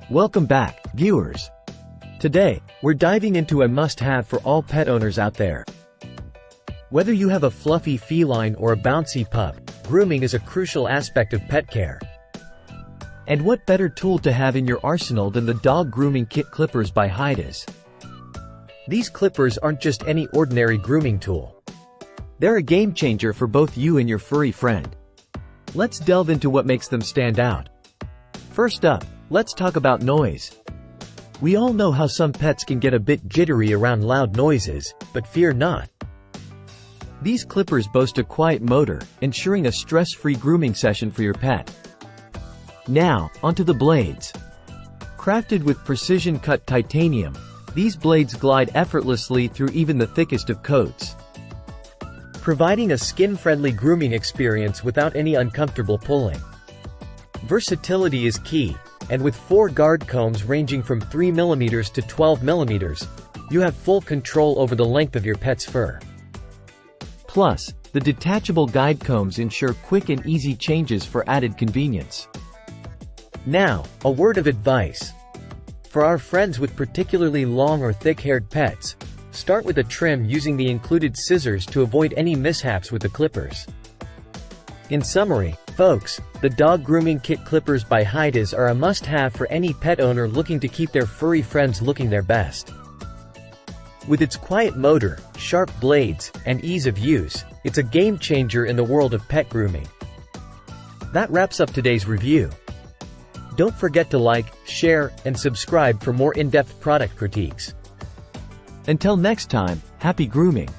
Welcome back, viewers. Today, we're diving into a must-have for all pet owners out there. Whether you have a fluffy feline or a bouncy pup, grooming is a crucial aspect of pet care. And what better tool to have in your arsenal than the Dog Grooming Kit Clippers by Highdas? These clippers aren't just any ordinary grooming tool. They're a game changer for both you and your furry friend. Let's delve into what makes them stand out. First up, let's talk about noise. We all know how some pets can get a bit jittery around loud noises, but fear not. These clippers boast a quiet motor, ensuring a stress-free grooming session for your pet. Now, onto the blades. Crafted with precision-cut titanium, these blades glide effortlessly through even the thickest of coats, providing a skin-friendly grooming experience without any uncomfortable pulling. Versatility is key, and with 4 guard combs ranging from 3mm to 12mm, you have full control over the length of your pet's fur. Plus, the detachable guide combs ensure quick and easy changes for added convenience. Now, a word of advice. For our friends with particularly long or thick-haired pets, start with a trim using the included scissors to avoid any mishaps with the clippers. In summary, folks, the Dog Grooming Kit Clippers by Highdas are a must-have for any pet owner looking to keep their furry friends looking their best. With its quiet motor, sharp blades, and ease of use, it's a game-changer in the world of pet grooming. That wraps up today's review. Don't forget to like, share, and subscribe for more in-depth product critiques. Until next time, happy grooming!